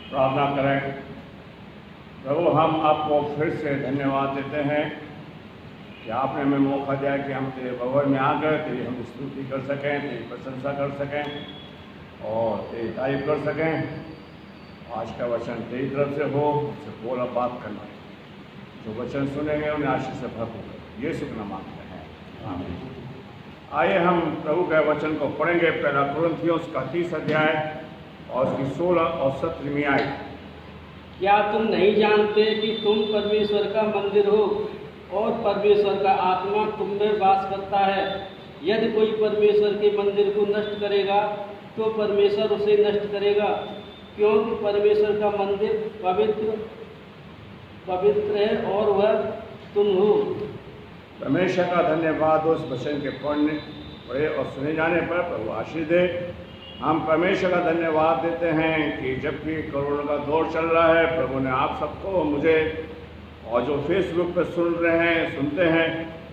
प्रार्थना करें। प्रभु, हम आपको फिर से धन्यवाद देते हैं कि आपने हमें मौका दिया कि हम तेरे भवन में आकर तेरी हम स्तुति कर सकें, तेरी प्रशंसा कर सकें और तेरी तारीफ कर सकें। आज का वचन तेरी तरफ से हो, उससे बोला बात करना, जो वचन सुनेंगे उन्हें आशीष से भरपूर करें। ये शुक्र मांगते हैं, आमीन। आइए हम प्रभु के वचन को पढ़ेंगे। पहला कुरिन्थियों का 30 अध्याय और उसकी 16 और 17वीं आयत। क्या तुम नहीं जानते कि तुम परमेश्वर का मंदिर हो और परमेश्वर का आत्मा तुम में वास करता है? यदि कोई परमेश्वर के मंदिर को नष्ट करेगा तो परमेश्वर उसे नष्ट करेगा, क्योंकि परमेश्वर का मंदिर पवित्र है और वह तुम हो। परमेश्वर का धन्यवाद हो उस वचन के पढ़े और सुने जाने पर। प्रभु आशीष दे। हम परमेश्वर का धन्यवाद देते हैं कि जबकि कोरोना का दौर चल रहा है, प्रभु ने आप सबको, मुझे और जो फेसबुक पर सुन रहे हैं, सुनते हैं,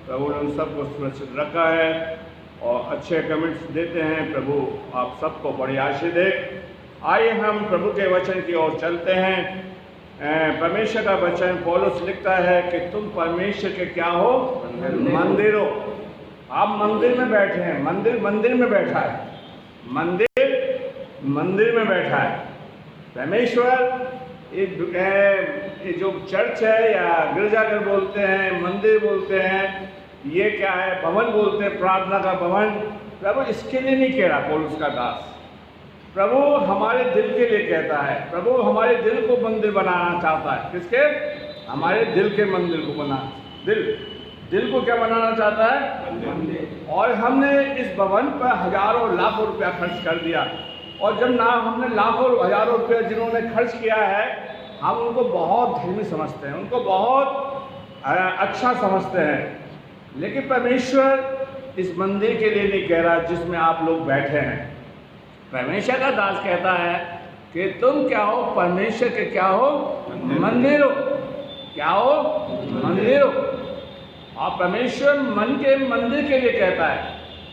प्रभु ने उन सबको सुरक्षित रखा है और अच्छे कमेंट्स देते हैं। प्रभु आप सबको बड़ी आशीष दे। आइए हम प्रभु के वचन की ओर चलते हैं। परमेश्वर का वचन पौलुस लिखता है कि तुम परमेश्वर के क्या हो? मंदिर हो। आप मंदिर में बैठे हैं। मंदिर में बैठा है। मंदिर में बैठा है। परमेश्वर ये जो चर्च है या गिरजाघर बोलते हैं, मंदिर बोलते हैं, ये क्या है? भवन बोलते हैं, प्रार्थना का भवन। प्रभु इसके लिए नहीं कह रहा पौलुस का दास। प्रभु हमारे दिल के लिए कहता है। प्रभु हमारे दिल को मंदिर बनाना चाहता है। किसके? हमारे दिल के मंदिर को बनाना। दिल को क्या बनाना चाहता है? मंदिर। और हमने इस भवन पर हजारों लाखों रुपया खर्च कर दिया। और जब ना हमने लाखों हजारों रुपये जिन्होंने खर्च किया है, हम उनको बहुत धर्मी समझते हैं, उनको बहुत अच्छा समझते हैं। लेकिन परमेश्वर इस मंदिर के लिए नहीं कह रहा जिसमें आप लोग बैठे हैं। परमेश्वर का दास कहता है कि तुम क्या हो? परमेश्वर के क्या हो? मंदिर हो। क्या हो? मंदिर हो। और परमेश्वर मन के मंदिर के लिए कहता है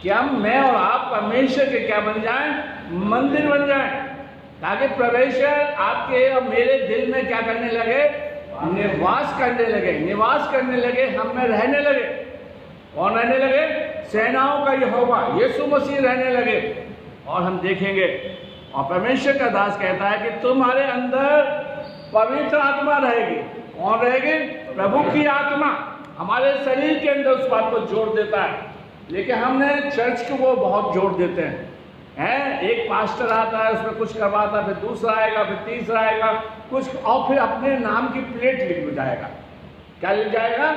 कि हम, मैं और आप परमेश्वर के क्या बन जाएं? मंदिर बन जाएं, ताकि परमेश्वर आपके और मेरे दिल में क्या करने लगे? निवास करने लगे, हम में रहने लगे। कौन रहने लगे? सेनाओं का यहोवा यीशु मसीह रहने लगे। और हम देखेंगे, और परमेश्वर का दास कहता है कि तुम्हारे अंदर पवित्र आत्मा रहेगी। कौन रहेगी? प्रभु की आत्मा हमारे शरीर के अंदर उस बात को जोड़ देता है। लेकिन हमने चर्च को वो बहुत जोड़ देते हैं। एक पास्टर आता है, उसमें कुछ करवाता है, फिर दूसरा आएगा, फिर तीसरा आएगा, कुछ, और फिर अपने नाम की प्लेट लिख जाएगा। क्या लिख जाएगा?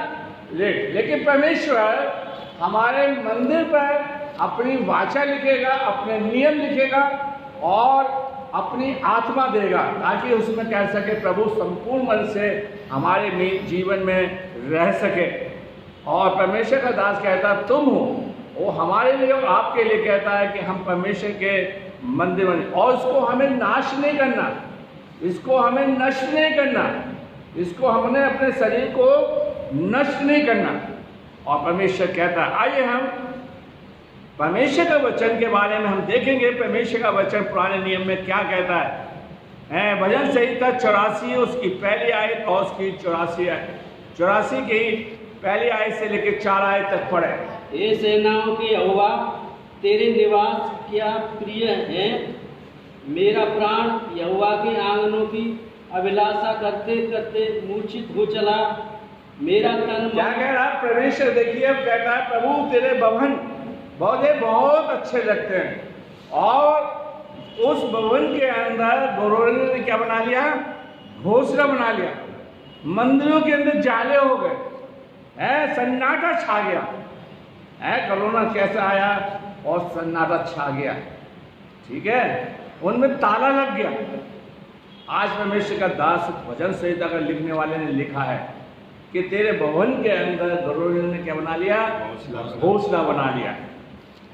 प्लेट। लेकिन परमेश्वर हमारे मंदिर पर अपनी वाचा लिखेगा, अपने नियम लिखेगा और अपनी आत्मा देगा, ताकि उसमें कह सके प्रभु संपूर्ण मन से हमारे जीवन में रह सके। और परमेश्वर का दास कहता तुम हो, वो हमारे लिए और आपके लिए कहता है कि हम परमेश्वर के मंदिर बने। और इसको हमें नाश नहीं करना, इसको हमें नष्ट नहीं करना, इसको हमने अपने शरीर को नष्ट नहीं करना। और परमेश्वर कहता है, आइए हम परमेश्वर का वचन के बारे में हम देखेंगे। परमेश्वर का वचन पुराने नियम में क्या कहता है? भजन संहिता 84 उसकी पहली आयत और उसकी 84 की पहली आयत से लेकर 4 आयत तक पढ़े। हे सेनाओं के यहोवा, तेरे निवास क्या प्रिय है। मेरा प्राण यहोवा के आंगनों की अभिलाषा करते करते मूर्छित हो चला। मेरा तन क्या कह रहा? परमेश्वर देखिए कहता है, प्रभु तेरे भवन बहुत अच्छे लगते हैं। और उस भवन के अंदर गोरों ने क्या बना लिया? घोंसला बना लिया। मंदिरों के अंदर जाले हो गए, सन्नाटा छा गया। कोरोना कैसा आया और सन्नाटा छा गया, ठीक है, उनमें ताला लग गया। आज परमेश्वर का दास भजन संहिता का लिखने वाले ने लिखा है कि तेरे भवन के अंदर गोरों ने क्या बना लिया? घोंसला बना लिया।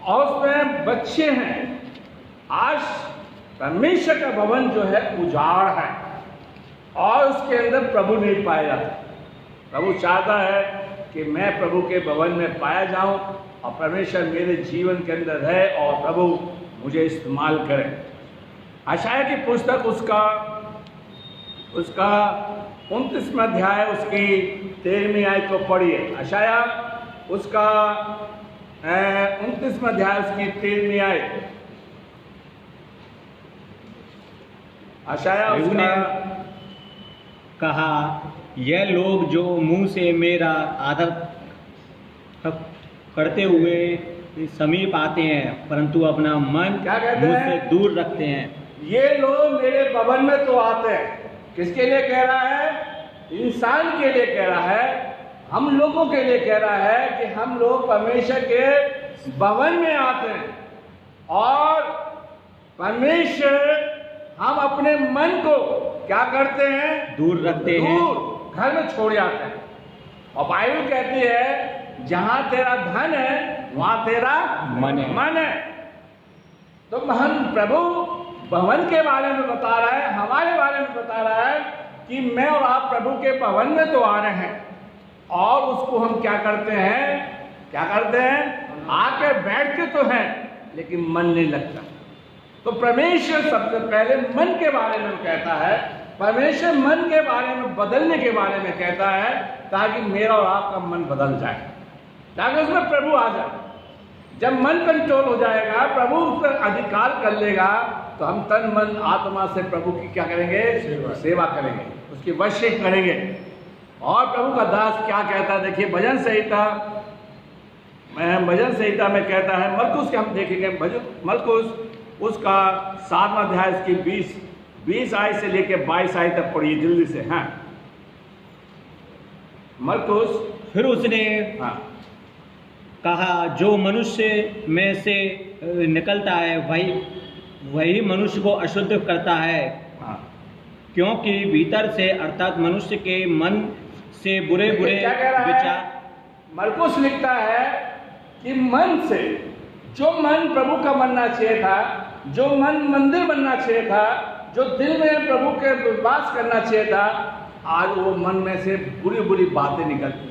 और उसमें बच्चे हैं। आज परमेश्वर का भवन जो है उजाड़ है और उसके अंदर प्रभु नहीं पाया जाता। प्रभु चाहता है कि मैं प्रभु के भवन में पाया जाऊं और परमेश्वर मेरे जीवन के अंदर है और प्रभु मुझे इस्तेमाल करे। आशाया की पुस्तक उसका उसका 29वां अध्याय उसकी 13वीं आयत को पढ़िए। यशाया उसका 29वां अध्याय उसकी 13वीं आयत। यशाया उसने उसका कहा, यह लोग जो मुंह से मेरा आदर करते हुए समीप आते हैं परंतु अपना मन क्या कहते हैं? मुझसे दूर रखते हैं। ये लोग मेरे भवन में तो आते हैं। किसके लिए कह रहा है? इंसान के लिए कह रहा है, हम लोगों के लिए कह रहा है कि हम लोग परमेश्वर के भवन में आते हैं और परमेश्वर हम अपने मन को क्या करते हैं? दूर रखते हैं। दूर घर में छोड़ जाते हैं। और बाइबल कहती है जहां तेरा धन है वहां तेरा मन है। तो हम प्रभु भवन के बारे में बता रहा है, हमारे बारे में बता रहा है कि मैं और आप प्रभु के भवन में तो आ रहे हैं और उसको हम क्या करते हैं? आके बैठते तो हैं लेकिन मन नहीं लगता। तो परमेश्वर सबसे पहले मन के बारे में कहता है, परमेश्वर मन के बारे में बदलने के बारे में कहता है ताकि मेरा और आपका मन बदल जाए, ताकि उसमें प्रभु आ जाए। जब मन कंट्रोल हो जाएगा, प्रभु उस पर अधिकार कर लेगा, तो हम तन मन आत्मा से प्रभु की क्या करेंगे? सेवा करेंगे, उसकी वर्शिप करेंगे। और प्रभु का दास क्या कहता है? देखिए भजन संहिता में कहता है, मरकुस के हम देखेंगे, मरकुस उसका 7वां अध्याय उसकी 20 आयत से लेकर 22 आयत तक पढ़िए जल्दी से। हाँ, मरकुस। फिर उसने कहा, जो मनुष्य में से निकलता है वही मनुष्य को अशुद्ध करता है, क्योंकि भीतर से अर्थात मनुष्य के मन से बुरे विचार। मरकुस लिखता है कि मन से, जो मन प्रभु का बनना चाहिए था, जो मन मंदिर बनना चाहिए था, जो दिल में प्रभु के वास करना चाहिए था, आज वो मन में से बुरी बातें निकलती,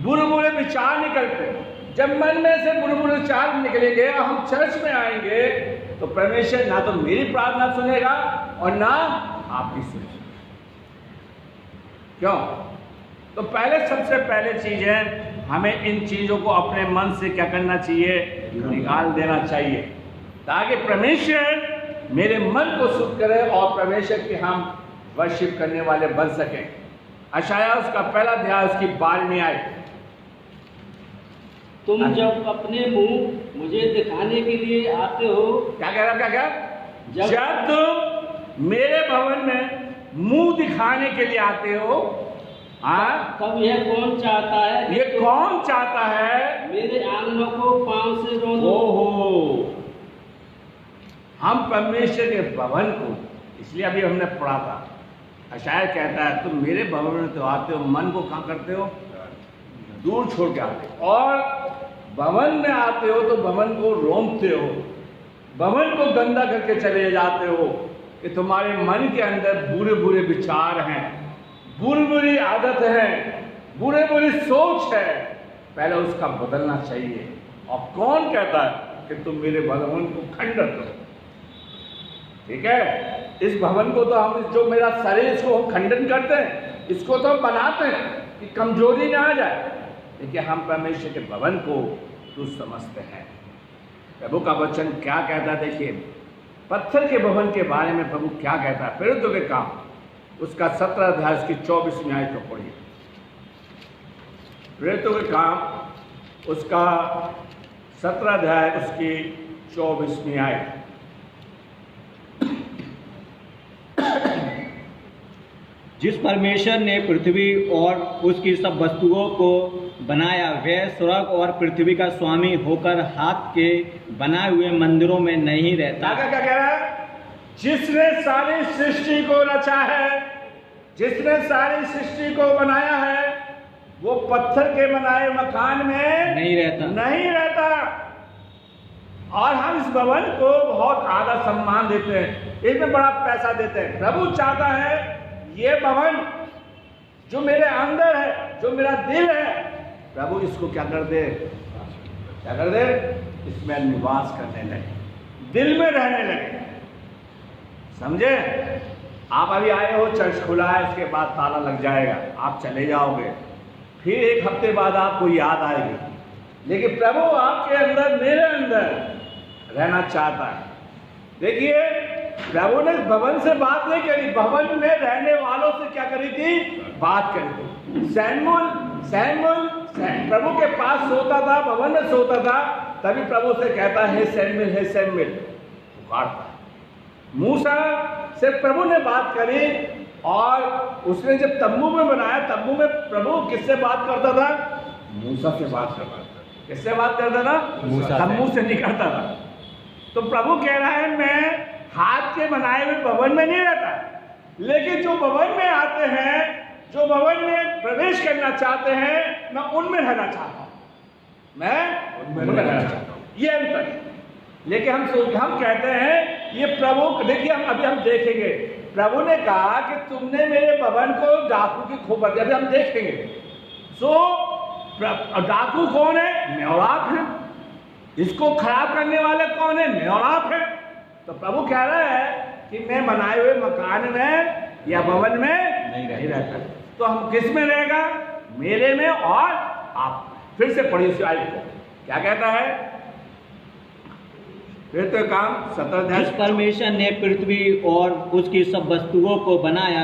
बुरे विचार निकलते। जब मन में से बुरे विचार निकलेंगे और हम चर्च में आएंगे तो परमेश्वर ना तो मेरी प्रार्थना सुनेगा और ना आपकी सुनेगा। क्यों? तो सबसे पहले चीज है, हमें इन चीजों को अपने मन से क्या करना चाहिए? निकाल देना चाहिए, ताकि परमेश्वर मेरे मन को शुद्ध करे और परमेश्वर की हम वर्शिप करने वाले बन सकें। यशाया उसका 1 अध्याय उसकी 12वीं आयत। तुम जब अपने मुंह मुझे दिखाने के लिए आते हो, क्या कह रहा? क्या? जब तुम मेरे भवन में मुंह दिखाने के लिए आते हो, तब यह कौन चाहता है? ये कौन चाहता है? मेरे आंगनों को पांव से रोंदो। ओहो, हम परमेश्वर के भवन को, इसलिए अभी हमने पढ़ा था, यशाया कहता है तुम मेरे भवन में तो आते हो, मन को कहाँ करते हो? दूर छोड़ के आते हो। और भवन में आते हो तो भवन को रोंदते हो, भवन को गंदा करके चले जाते हो कि तुम्हारे मन के अंदर बुरे विचार हैं, बुरी आदत है, बुरी सोच है। पहले उसका बदलना चाहिए। और कौन कहता है कि तुम मेरे भवन को खंडन करो? ठीक है, इस भवन को तो हम, जो मेरा शरीर, इसको हम खंडन करते हैं, इसको तो हम बनाते हैं कि कमजोरी ना आ जाए, लेकिन हम परमेश्वर के भवन को तुच्छ समझते हैं। प्रभु का वचन क्या कहता है? देखिए, पत्थर के भवन के बारे में प्रभु क्या कहता है? प्रेरितों के काम उसका 17 अध्याय उसकी 24वीं आयत को पढ़िए। प्रेरितों के काम उसका 17 अध्याय उसकी 24वीं आयत। जिस परमेश्वर ने पृथ्वी और उसकी सब वस्तुओं को बनाया, वह स्वर्ग और पृथ्वी का स्वामी होकर हाथ के बनाए हुए मंदिरों में नहीं रहता। क्या कह रहा है? जिसने सारी सृष्टि को रचा है, जिसने सारी सृष्टि को बनाया है, वो पत्थर के बनाए मकान में नहीं रहता। और हम इस भवन को बहुत आदर सम्मान देते हैं, इसमें बड़ा पैसा देते हैं। प्रभु चाहता है ये भवन जो मेरे अंदर है, जो मेरा दिल है, प्रभु इसको क्या कर दे? इसमें निवास करने लगे, दिल में रहने लगे। समझे? आप अभी आए हो, चर्च खुला है, उसके बाद ताला लग जाएगा, आप चले जाओगे, फिर एक हफ्ते बाद आपको याद आएगी। लेकिन प्रभु आपके अंदर, मेरे अंदर रहना चाहता है। देखिए, प्रभु ने भवन से बात नहीं करी, भवन में रहने वालों से क्या करी थी? बात करी थी। सैमुअल प्रभु के पास सोता था, भवन में सोता था, तभी प्रभु से कहता है सैमुअल पुकारता। मूसा से प्रभु ने बात करी, और उसने जब तम्बू में बनाया, तम्बू में प्रभु किससे बात करता था? मूसा से बात करता था। किससे बात करता था? तम्बू से नहीं करता था। तो प्रभु कह रहा है, मैं हाथ के बनाए हुए भवन में नहीं रहता, लेकिन जो भवन में आते हैं, जो भवन में प्रवेश करना चाहते हैं, मैं उनमें रहना चाहता हूं, मैं उनमें रहना चाहता हूं। ये अंतर है। लेकिन हम कहते हैं ये प्रभु, देखिए हम देखेंगे, प्रभु ने कहा कि तुमने मेरे भवन को डाकू की खोपड़ी दी। अभी हम देखेंगे। डाकू कौन है? मैं और आप हैं। इसको खराब करने वाले कौन है? मैं और आप हैं। तो प्रभु कह रहा है कि मैं बनाए हुए मकान में या भवन में नहीं रहता। तो हम किस में रहेगा? मेरे में और आप। फिर से पढ़िए उस आयत को, क्या कहता है? फिर तो काम 17। जिस परमेश्वर ने पृथ्वी और उसकी सब वस्तुओं को बनाया,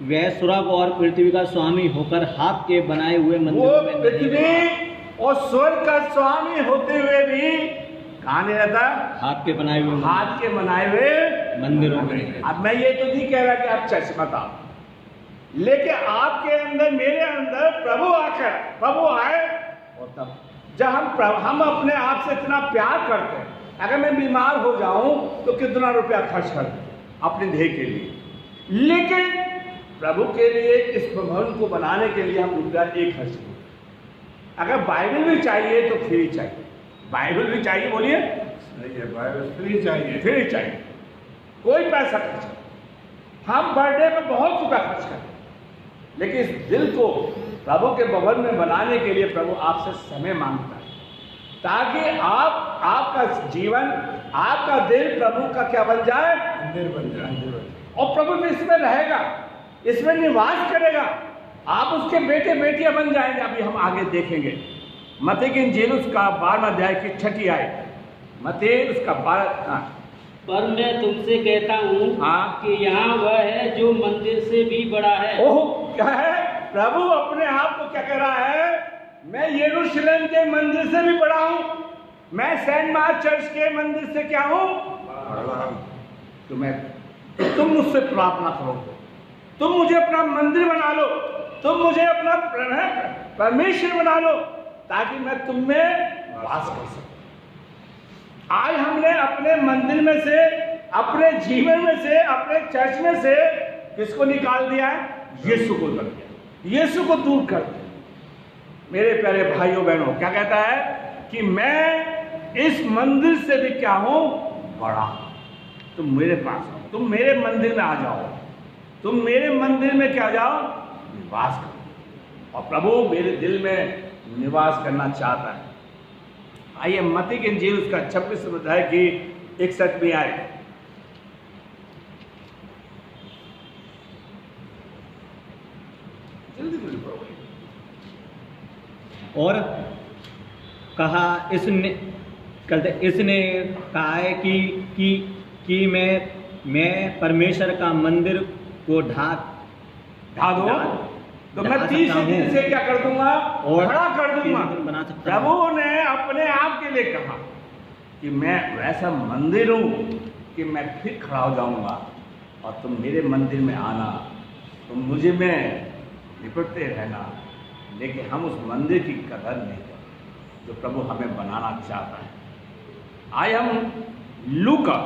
वह स्वर्ग और पृथ्वी का स्वामी होकर हाथ के बनाए हुए मंदिरों में पृथ्वी और स्वर्ग का स्वामी होते हुए भी कहाँ नहीं रहता? हाथ के बनाए हुए मंदिरों में। अब मैं ये तो नहीं कह रहा कि आप चर्च मत आओ, लेकिन आपके अंदर, मेरे अंदर प्रभु आए, और तब जब हम अपने आप से इतना प्यार करते हैं, अगर मैं बीमार हो जाऊं तो कितना रुपया खर्च कर दूं अपने देह के लिए, लेकिन प्रभु के लिए इस भवन को बनाने के लिए हम रुपया एक खर्च करें। अगर बाइबल भी चाहिए तो फ्री चाहिए। बाइबल भी चाहिए, बोलिए। नहीं है, बाइबल फ्री चाहिए, कोई पैसा खर्च नहीं। हम बर्थडे पे बहुत रुपया खर्च करते हैं, लेकिन इस दिल को प्रभु के भवन में बनाने के लिए प्रभु आपसे समय मांगता है, ताकि आपका जीवन, आपका दिल प्रभु का क्या बन जाए? मंदिर बन जाए। और प्रभु भी इसमें रहेगा, इसमें निवास करेगा। आप उसके बेटे बेटियां बन जाएंगे। अभी हम आगे देखेंगे। मत्ती की इंजील उसका 12वां अध्याय की 6 आयत। मत्ती उसका 12। पर मैं तुमसे कहता हूँ कि यहाँ वह है जो मंदिर से भी बड़ा है। ओह, क्या है? प्रभु अपने आप को क्या कह रहा है? मैं यरूशलेम के मंदिर से भी बड़ा हूँ, मैं सेंट मार्क चर्च के मंदिर से क्या हूँ? तुम मुझसे प्रार्थना करो, तुम मुझे अपना मंदिर बना लो, तुम मुझे अपना परमेश्वर बना लो, ताकि मैं तुम में वास कर सकूं। आज हमने अपने मंदिर में से, अपने जीवन में से, अपने चर्च में से किसको निकाल दिया है? यीशु को कर दिया, यीशु को दूर कर दिया। मेरे प्यारे भाइयों बहनों, क्या कहता है कि मैं इस मंदिर से भी क्या हूं? बड़ा। तुम मेरे पास आओ, तुम मेरे मंदिर में आ जाओ, तुम मेरे मंदिर में क्या जाओ? निवास करो। और प्रभु मेरे दिल में निवास करना चाहता है। आइए मत्ती की इंजील उसका 26वां अध्याय की 61वीं आयत। जल्दी पढ़ो। और कहा, इसने कहा है कि मैं परमेश्वर का मंदिर को ढा दो, तो मैं 30 दिन से क्या कर दूंगा? और खड़ा कर दूंगा। प्रभु ने अपने आप के लिए कहा कि मैं वैसा मंदिर हूं कि मैं फिर खड़ा हो जाऊंगा, और तुम मेरे मंदिर में आना, तुम मुझे में निपटते रहना। लेकिन हम उस मंदिर की कदर नहीं करते जो प्रभु हमें बनाना चाहता है। आइए हम लूका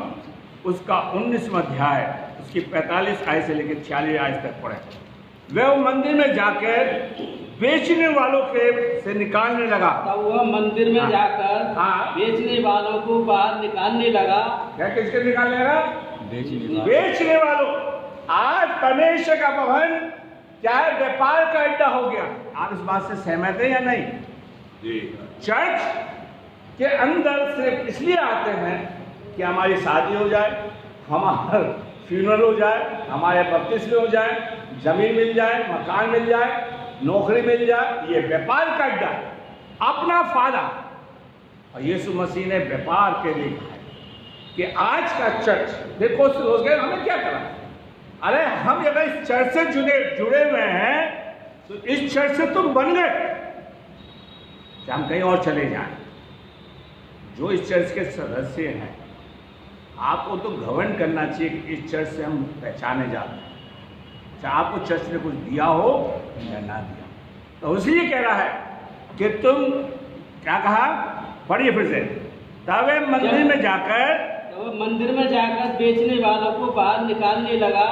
उसका 19वां अध्याय उसकी 45 आयत से लेकर 46 आयत तक पढ़े। वह मंदिर में जाकर बेचने वालों से निकालने लगा। तब वह मंदिर में जाकर बेचने वालों को बाहर निकालने लगा। क्या किसके निकालने लगा? बेचने वालों। आज परमेश्वर का भवन क्या है? व्यापार का अड्डा हो गया। आप इस बात से सहमत हैं या नहीं? चर्च के अंदर सिर्फ इसलिए आते हैं कि हमारी शादी हो जाए, हमारा फ्यूनरल हो जाए, हमारे बपतिस्मे हो जाए, जमीन मिल जाए, मकान मिल जाए, नौकरी मिल जाए, ये व्यापार का अड्डा है, अपना फायदा। और यीशु मसीह ने व्यापार के लिए कहा है कि आज का चर्च देखो सोच गए हमें क्या करना है। अरे हम अगर इस चर्च से जुड़े हुए हैं तो इस चर्च से तुम बन गए कि हम कहीं और चले जाएं। जो इस चर्च के सदस्य हैं आपको तो घमंड करना चाहिए कि इस चर्च से हम पहचाने जाते हैं, चाहे आपको चर्च ने कुछ दिया हो या ना दिया। तो इसलिए कह रहा है कि तुम क्या कहा, पढ़िए फिर से, तब वे मंदिर में जाकर बेचने वालों को बाहर निकालने लगा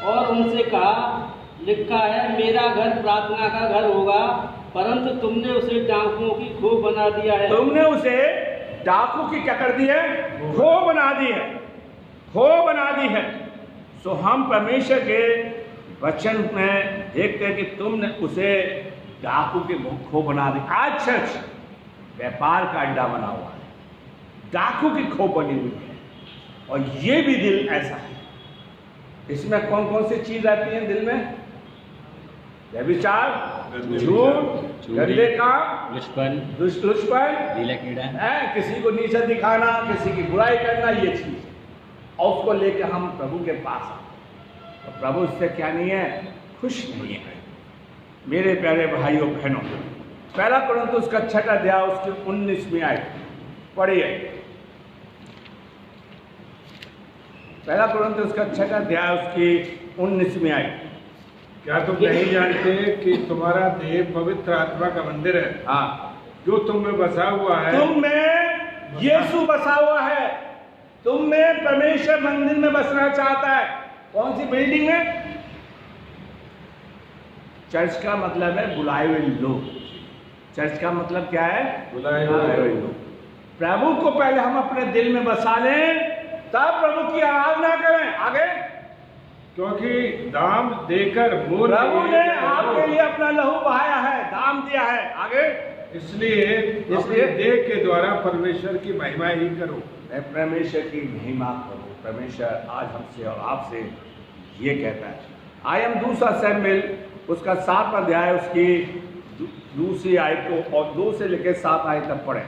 और उनसे कहा, लिखा है मेरा घर प्रार्थना का घर होगा, परंतु तुमने उसे डाकुओं की खोह बना दिया है। तुमने उसे डाकू की क्या कर दी है, खोह बना दी है, खोह बना दी है। सो हम परमेश्वर के वचन में देखते हैं कि तुमने उसे डाकू के खो बना दी। आज चर्च व्यापार का अड्डा बना हुआ है, डाकू की खो बनी हुई है। और ये भी दिल ऐसा है, इसमें कौन कौन सी चीज आती है दिल में? व्यभिचार, झूठ, गंदे काम, दुष्पन, किसी को नीचा दिखाना, किसी की बुराई करना, ये चीज। और उसको लेकर हम प्रभु के पास आते, और प्रभु उससे क्या नहीं है, खुश नहीं है। मेरे प्यारे भाइयों बहनों, पहला कुरिन्थियों का 6 अध्याय उसकी 19वीं आयत पढ़िए। पहला कुरिन्थियों का 6 अध्याय उसकी 19वीं आयत। क्या तुम नहीं जानते कि तुम्हारा देह पवित्र आत्मा का मंदिर है, हाँ, जो तुम में बसा हुआ है? तुम में यीशु बसा हुआ है, तुम में परमेश्वर मंदिर में बसना चाहता है। कौन सी बिल्डिंग में? चर्च का मतलब है बुलाए हुए लोग। चर्च का मतलब क्या है? बुलाए हुए लोग। प्रभु को पहले हम अपने दिल में बसा लें, तब प्रभु की आराधना करें। आगे, क्योंकि दाम देकर प्रभु ने आपके लिए अपना लहू बहाया है, दाम दिया है। आगे, इसलिए देह के द्वारा परमेश्वर की महिमा ही करो। मैं परमेश्वर की महिमा करूं। परमेश्वर आज हमसे और आपसे ये कहता है। आइए हम दूसरा शमूएल उसका 7 अध्याय उसकी दूसरी आयत को और 2 से लेकर 7 आयत तक पढ़ें।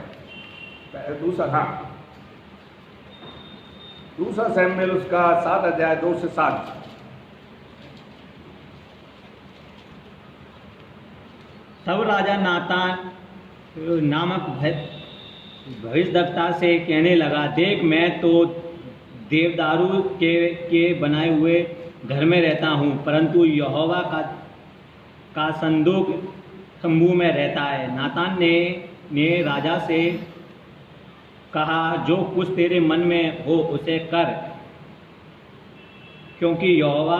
दूसरा शमूएल उसका 7 अध्याय 2 से 7। तब राजा नातान नामक भविष्यद्वक्ता से कहने लगा, देख मैं तो देवदारू के बनाए हुए घर में रहता हूँ, परंतु यहोवा का संदूक तंबू में रहता है। नातान ने राजा से कहा, जो कुछ तेरे मन में हो उसे कर, क्योंकि यहोवा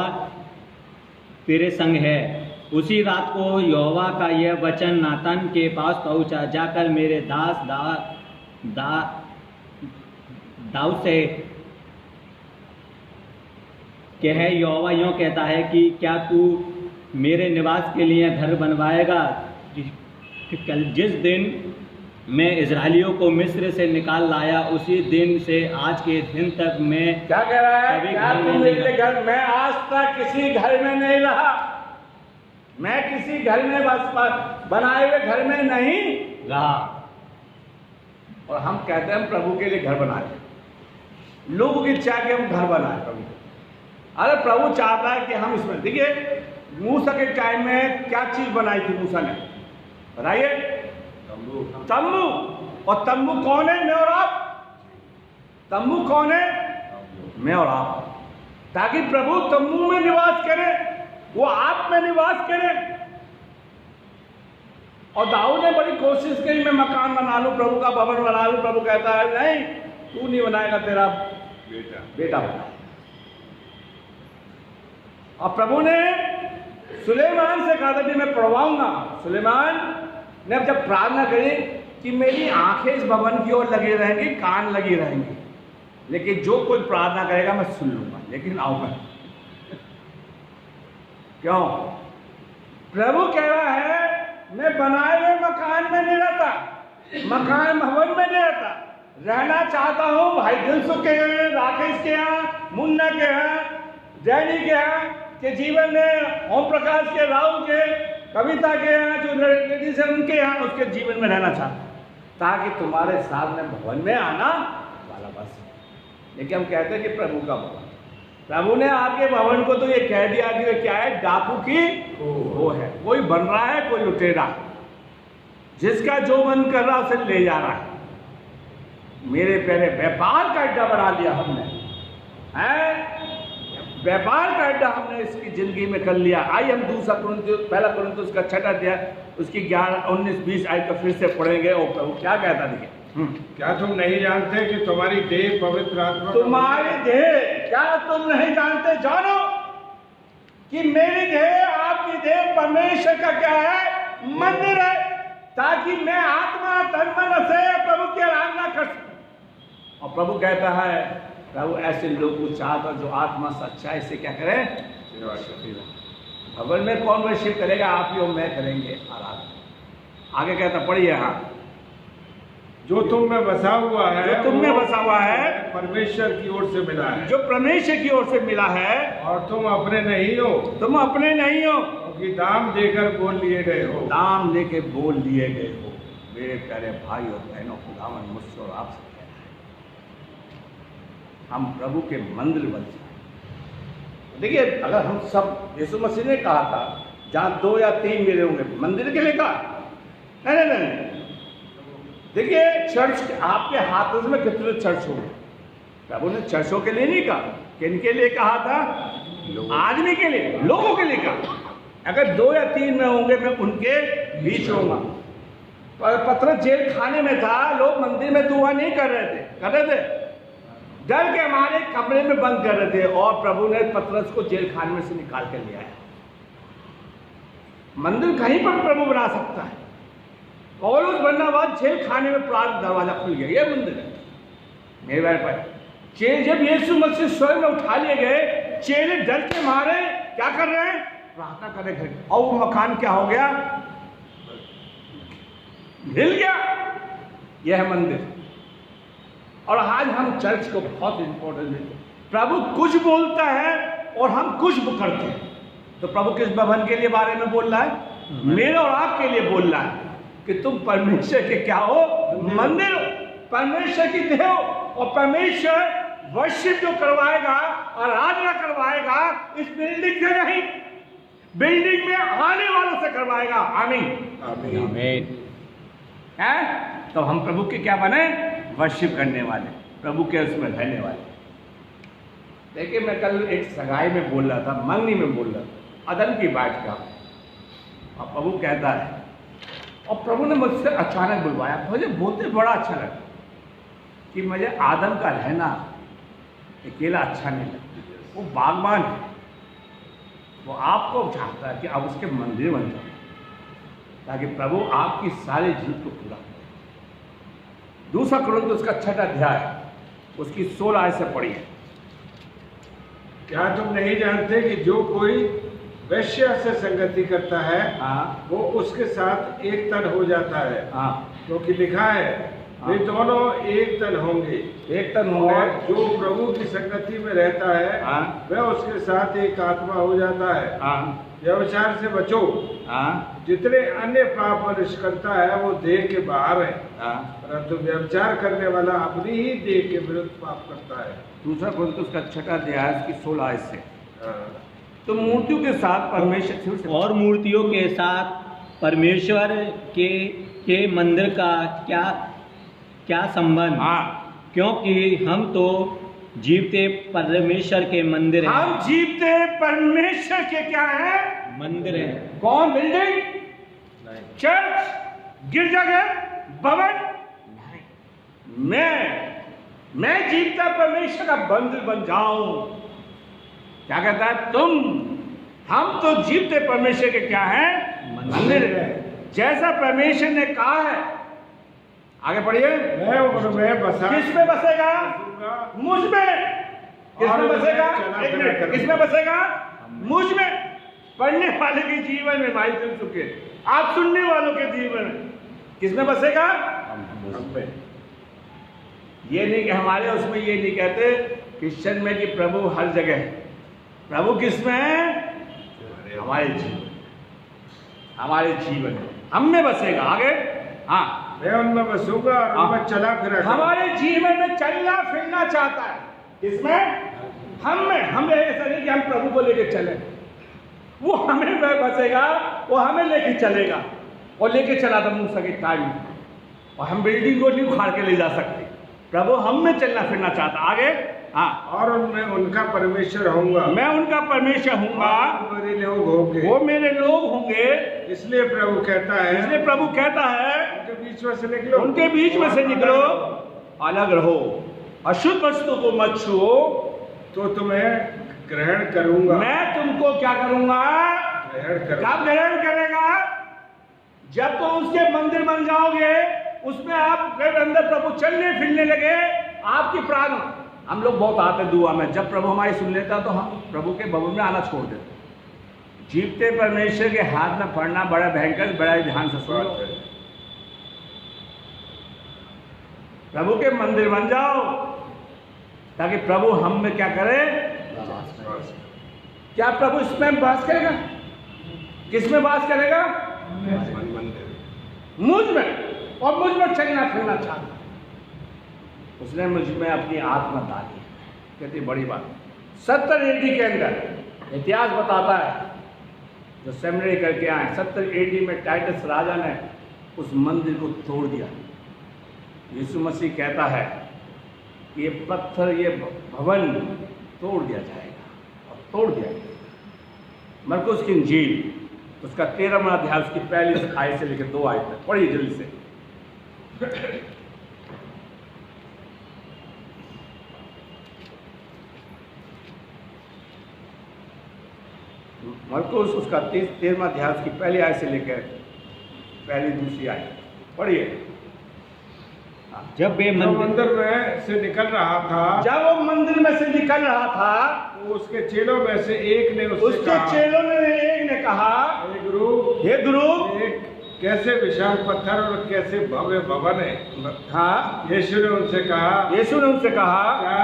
तेरे संग है। उसी रात को यहोवा का यह वचन नातान के पास पहुंचा, जाकर मेरे दास दाऊद से कह, यहोवा यूँ कहता है कि क्या तू मेरे निवास के लिए घर बनवाएगा? जिस दिन मैं इजराइलियों को मिस्र से निकाल लाया, उसी दिन से आज के दिन तक मैं क्या कह रहा है? क्या तुम मेरे घर? मैं आज तक किसी घर में नहीं रहा, मैं किसी घर में बनाए हुए घर में नहीं रहा। और हम कहते हैं हम प्रभु के लिए घर बनाए, लोगों की इच्छा कि हम घर बनाए प्रभु। अरे प्रभु चाहता है कि हम इसमें, देखिए मूसा के टाइम में क्या चीज बनाई थी मूसा ने, बताइए? तंबू। और तंबू कौन है? मैं और आप। तंबू कौन है? मैं और आप। ताकि प्रभु तंबू में निवास करे, वो आप में निवास करे। और दाऊद ने बड़ी कोशिश की, मैं मकान बना लूं, प्रभु का भवन बना लूं। प्रभु कहता है नहीं, तू नहीं बनाएगा, तेरा बेटा बना। और प्रभु ने सुलेमान से कहा था कि मैं पढ़वाऊंगा। सुलेमान ने अब जब प्रार्थना करी कि मेरी आंखें इस भवन की ओर लगी रहेंगी, कान लगी रहेंगी, लेकिन जो कोई प्रार्थना करेगा मैं सुन लूंगा, लेकिन आऊंगा। क्यों? प्रभु कह रहा है मैं बनाए हुए मकान में नहीं रहता, मकान भवन में नहीं रहता, रहना चाहता हूँ भाई दिलसुख के यहाँ, राकेश के यहाँ, मुन्ना के यहाँ, जैनी के यहाँ के जीवन में, ओम प्रकाश के, राहुल के, कविता के यहाँ, जो लेडीज है उनके यहाँ, उसके जीवन में रहना चाहता हूँ, ताकि तुम्हारे साथ में भवन में आना वाला बस। लेकिन हम कहते हैं कि प्रभु का भवन, प्रभु ने आपके भवन को तो ये कह दिया कि क्या है, डाकू की वो है, कोई बन रहा है, कोई लुटेरा, जिसका जो मन कर रहा उसे ले जा रहा है। मेरे प्यारे, व्यापार का अड्डा बना लिया हमने, व्यापार का अड्डा हमने इसकी जिंदगी में कर लिया। आइए हम पहला कुरिन्थियोस का 6 अध्याय उसकी 11, 19, 20 आयत को फिर से पढ़ेंगे। और प्रभु क्या कहता देखिए, क्या तुम नहीं जानते कि तुम्हारी देह पवित्र आत्मा, तुम्हारी देह, क्या तुम नहीं जानते, जानो कि मेरी देह, आपकी देह परमेश्वर का क्या है, मंदिर है, ताकि मैं आत्मा तन मन से प्रभु की आराधना कर सकूं। और प्रभु कहता है, प्रभु ऐसे लोग को चाहता जो आत्मा सच्चाई से क्या करें, भवन में कौन वर्शिप करेगा, आप ही और मैं करेंगे आराधना। आगे कहता, पढ़िए, हाँ, जो तुम में बसा हुआ है, जो तुम में बसा हुआ है, परमेश्वर की ओर से मिला है, जो परमेश्वर की ओर से मिला है, और तुम अपने नहीं हो, तुम अपने नहीं हो, क्योंकि दाम देकर बोल लिए गए हो, दाम लेके बोल लिए गए हो। मेरे प्यारे भाई और बहनों, खुदावन मुझसे और आपसे कहना है, हम प्रभु के मंदिर बन जाए। देखिए, अगर हम सब, यीशु मसीह ने कहा था, जहाँ 2 या 3 मेरे होंगे, मंदिर के लिए कहा, नहीं। देखिए, चर्च आपके हाथों में कितने चर्च होंगे, प्रभु ने चर्चों के लिए नहीं कहा, किनके लिए कहा था, आदमी के लिए, लोगों के लिए कहा। अगर 2 या 3 में होंगे, मैं उनके बीच होऊंगा। पतरस जेल खाने में था, लोग मंदिर में दुआ नहीं कर रहे थे, डर के हमारे कमरे में बंद कर रहे थे, और प्रभु ने पतरस को जेल खाने में से निकाल कर लिया है। मंदिर कहीं पर प्रभु बना सकता है। पौलुस बनना बाद जेल खाने में प्राण दरवाजा खुल गया, यह मंदिर है मेरे भाई पर। चेले, जब यीशु मसीह स्वयं में उठा लिए गए, चेले डर के मारे क्या कर रहे हैं, प्रार्थना कर रहे हैं, और वो मकान क्या हो गया, हिल गया। यह है मंदिर। और आज हम चर्च को बहुत इंपॉर्टेंट देते हैं। प्रभु कुछ बोलता है और हम कुछ करते हैं। तो प्रभु किस भवन के लिए बारे में बोल रहा है, मेरे और आपके लिए बोल रहा है कि तुम परमेश्वर के क्या हो, मंदिर हो, परमेश्वर की देह हो। और परमेश्वर वर्शिप जो करवाएगा, आराधना करवाएगा, इस बिल्डिंग से नहीं, बिल्डिंग में आने वालों से करवाएगा। आमीन आमीन। है तो हम प्रभु के क्या बने, वर्शिप करने वाले, प्रभु के उसमें रहने वाले। देखिए, मैं कल एक सगाई में बोल रहा था, मंगनी में बोल रहा था, अदम की बात का, और प्रभु कहता है, और प्रभु ने मुझसे अचानक बुलवाया, मुझे बोलते बड़ा अच्छा लगा कि मुझे आदम का रहना अकेला अच्छा नहीं लगता। वो बागबान है, वो आपको चाहता है कि आप उसके मंदिर बन जाओ, ताकि प्रभु आपकी सारे जीव को पूरा करे। 2 कुरिन्थियोस उसका 6 अध्याय उसकी 16 आयत से पढ़िए। क्या तुम नहीं जानते कि जो कोई वैश्य से संगति करता है, हाँ, वो उसके साथ एक तन हो जाता है, हाँ, क्योंकि लिखा है, वे दोनों एक तन होंगे। एक तन और होंगे। जो प्रभु की संगति में रहता है, हाँ, वह उसके साथ एक आत्मा हो जाता है। हाँ, व्यभिचार से बचो। हाँ, जितने अन्य पाप मनुष्य करता है वो देह के बाहर है, हाँ। परंतु व्यभिचार करने वाला अपनी ही देह के विरुद्ध पाप करता है। 2 कुरिन्थियोस उसका 6 अध्याय उसकी 16 आयत से। हाँ। तो मूर्तियों के साथ परमेश्वर से, और मूर्तियों के साथ परमेश्वर के मंदिर का क्या संबंध, हाँ, क्योंकि हम तो जीवते परमेश्वर के मंदिर हैं। हम जीवते परमेश्वर के क्या है, मंदिर है। कौन, बिल्डिंग, चर्च, गिरजाघर, भवन नहीं। मैं जीवता परमेश्वर का मंदिर बन जाऊं। क्या कहता है, हम तो जीवते परमेश्वर के क्या है, मंदिर है। जैसा परमेश्वर ने कहा है, आगे पढ़िए, मैं उनमें बसा, किसमें बसेगा, मुझ में। किसमें बसेगा, एक मिनट, किसमें बसेगा, मुझ में। पढ़ने वाले के जीवन में, भाई सुन चुके, आप सुनने वालों के जीवन में किसमें बसेगा, ये नहीं कि हमारे उसमें ये नहीं कहते क्रिश्चियन में कि प्रभु हर जगह है। प्रभु किस में है? हमारे जीवन, हमारे जीवन में, हम में बसेगा। आगे, हाँ, मैं उनमें बसूंगा और उनमें चला फिरा करूंगा। हमारे जीवन में चलना फिरना चाहता है। किसमें? हम में। हमें ऐसा नहीं कि हम प्रभु को लेके चले, वो हमें बसेगा, वो हमें लेके चलेगा। और लेके चला था मूसा के टाइम में, और हम बिल्डिंग को नहीं उखाड़ के ले जा सकते। प्रभु हम में चलना फिरना चाहता। आगे, हाँ, और उनमें उनका परमेश्वर होऊंगा, मैं उनका परमेश्वर हूँगा, मेरे लोग होंगे, वो मेरे लोग होंगे। इसलिए प्रभु कहता है, इसलिए प्रभु कहता है उनके बीच में से निकलो, उनके बीच में से निकलो, अलग रहो, अशुद्ध वस्तु को मत छुओ, तो तुम्हें ग्रहण करूंगा। मैं तुमको क्या करूंगा? ग्रहण करूंगा। कब ग्रहण करेगा? जब तुम उसके मंदिर बन जाओगे, उसमें आप अंदर प्रभु चलने फिरने लगे, आपकी प्राण। हम लोग बहुत आते दुआ में, जब प्रभु हमारी सुन लेता तो हम प्रभु के भवन में आना छोड़ देते। जीवते परमेश्वर के हाथ में पड़ना बड़ा भयंकर, बड़ा ध्यान से सुनो। प्रभु के मंदिर बन जाओ, ताकि प्रभु हम में क्या करे? क्या प्रभु इसमें वास करेगा? किस में वास करेगा? मुझ में, और मुझ में चलना फिरना चाहता। उसने मुझ में अपनी आत्मा डाली। कितनी बड़ी बात। 70 AD के अंदर इतिहास बताता है, जो सेमिनरी करके आए, 70 AD में टाइटस राजा ने उस मंदिर को तोड़ दिया। यीशु मसीह कहता है कि ये पत्थर, ये भवन तोड़ दिया जाएगा, और तोड़ दिया जाएगा। मरकुस की इंजील उसका 13वां अध्याय, उसकी पहली आयत से लेकर 2 आयत तक पढ़िए जल्दी से। मरकुस उसका 13वां अध्याय, उसकी पहली आयत से लेकर पहली दूसरी आयत पढ़िए। जब वे मंदिर में से निकल रहा था, जब वो मंदिर में से निकल रहा था, तो उसके चेलों में से एक ने उसके चेलों में एक ने कहा, हे गुरु, एक कैसे विशाल पत्थर और कैसे भव्य भवन है। हाँ, यीशु ने उनसे कहा, क्या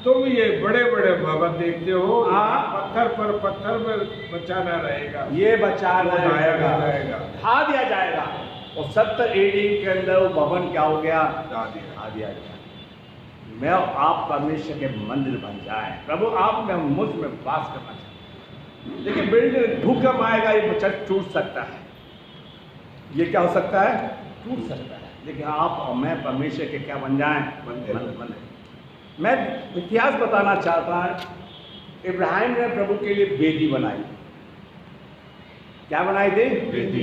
तुम ये बड़े बड़े भवन देखते हो? हाँ, पत्थर पर पत्थर में बचाना रहेगा, ये बचाना जाएगा, ढा दिया जाएगा। और 70 AD के अंदर वो भवन क्या हो गया? ढा दिया गया। मैं आप परमेश्वर के मंदिर बन जाए। प्रभु आप में, मुझ में वास करना चाहते। देखिए, बिल्डिंग भूकंप आएगा, ये चर्च टूट सकता है, ये क्या हो सकता है? टूट सकता है। लेकिन आप और मैं परमेश्वर के क्या बन जाएं? मंदिर। मैं इतिहास बताना चाहता हूं। इब्राहिम ने प्रभु के लिए वेदी बनाई। क्या बनाई थी? वेदी।